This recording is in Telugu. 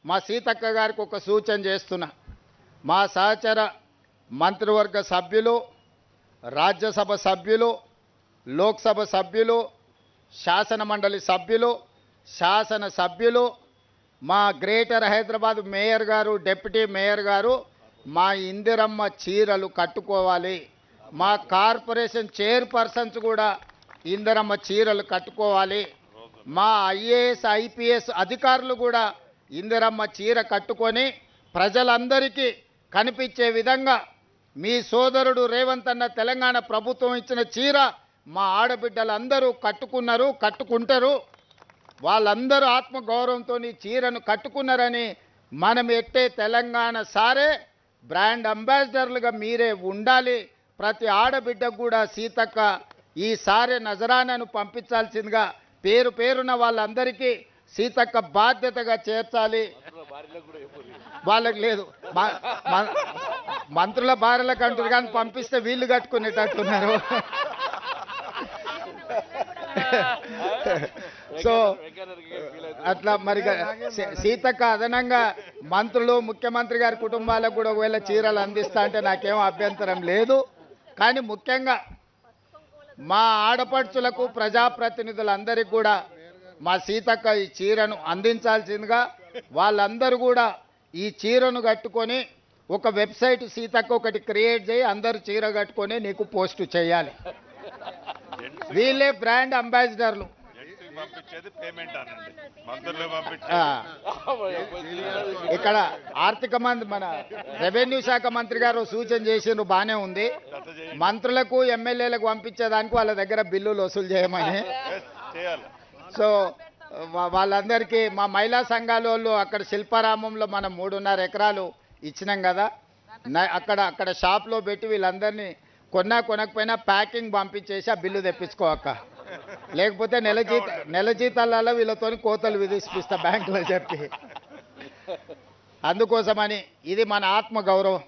మా సీతక్క గారికి ఒక సూచన చేస్తున్నా. మా సహచర మంత్రివర్గ సభ్యులు, రాజ్యసభ సభ్యులు, లోక్సభ సభ్యులు, శాసన మండలి సభ్యులు, శాసన సభ్యులు, మా గ్రేటర్ హైదరాబాద్ మేయర్ గారు, డిప్యూటీ మేయర్ గారు మా ఇందిరమ్మ చీరలు కట్టుకోవాలి. మా కార్పొరేషన్ చైర్పర్సన్స్ కూడా ఇందిరమ్మ చీరలు కట్టుకోవాలి. మా ఐఏఎస్ ఐపీఎస్ అధికారులు కూడా ఇందిరమ్మ చీర కట్టుకొని ప్రజలందరికీ కనిపించే విధంగా మీ సోదరుడు రేవంత్ అన్న తెలంగాణ ప్రభుత్వం ఇచ్చిన చీర మా ఆడబిడ్డలందరూ కట్టుకున్నారు, కట్టుకుంటారు. వాళ్ళందరూ ఆత్మగౌరవంతో ఈ చీరను కట్టుకున్నారని మనం ఎట్టే తెలంగాణ సారే బ్రాండ్ అంబాసిడర్లుగా మీరే ఉండాలి. ప్రతి ఆడబిడ్డకు కూడా సీతక్క ఈ సారే నజరానాను పంపించాల్సిందిగా పేరు పేరున వాళ్ళందరికీ సీతక్క బాధ్యతగా చేర్చాలి. వాళ్ళకి లేదు, మంత్రుల భార్యలకు అంటారు కానీ పంపిస్తే వీళ్ళు కట్టుకునేటట్టున్నారు. సో అట్లా మరి సీతక్క అదనంగా మంత్రులు, ముఖ్యమంత్రి గారి కుటుంబాలకు కూడా ఒకవేళ చీరలు అందిస్తా అంటే నాకేం అభ్యంతరం లేదు. కానీ ముఖ్యంగా మా ఆడపడుచులకు, ప్రజాప్రతినిధులందరికీ కూడా మా సీతక్క ఈ చీరను అందించాల్సిందిగా వాళ్ళందరూ కూడా ఈ చీరను కట్టుకొని ఒక వెబ్సైట్ సీతక్క ఒకటి క్రియేట్ చేయి, అందరూ చీర కట్టుకొని నీకు పోస్ట్ చేయాలి. వీళ్ళే బ్రాండ్ అంబాసిడర్లు. ఇక్కడ ఆర్థిక మంత్రి, మన రెవెన్యూ శాఖ మంత్రి గారు సూచన చేసిండ్రు, బాగానే ఉంది. మంత్రులకు ఎమ్మెల్యేలకు పంపించేదానికి వాళ్ళ దగ్గర బిల్లులు వసూలు చేయమని. సో వాళ్ళందరికీ మా మహిళా సంఘాల వాళ్ళు అక్కడ శిల్పారామంలో మనం 3.5 ఎకరాలు ఇచ్చినాం కదా, అక్కడ షాప్లో పెట్టి వీళ్ళందరినీ కొనకపోయినా ప్యాకింగ్ పంపించేసి ఆ బిల్లు తెప్పించుకోక, లేకపోతే నెల జీతాలలో వీళ్ళతో కోతలు విధిస్తా బ్యాంకులో చెప్పి. అందుకోసమని ఇది మన ఆత్మ గౌరవం.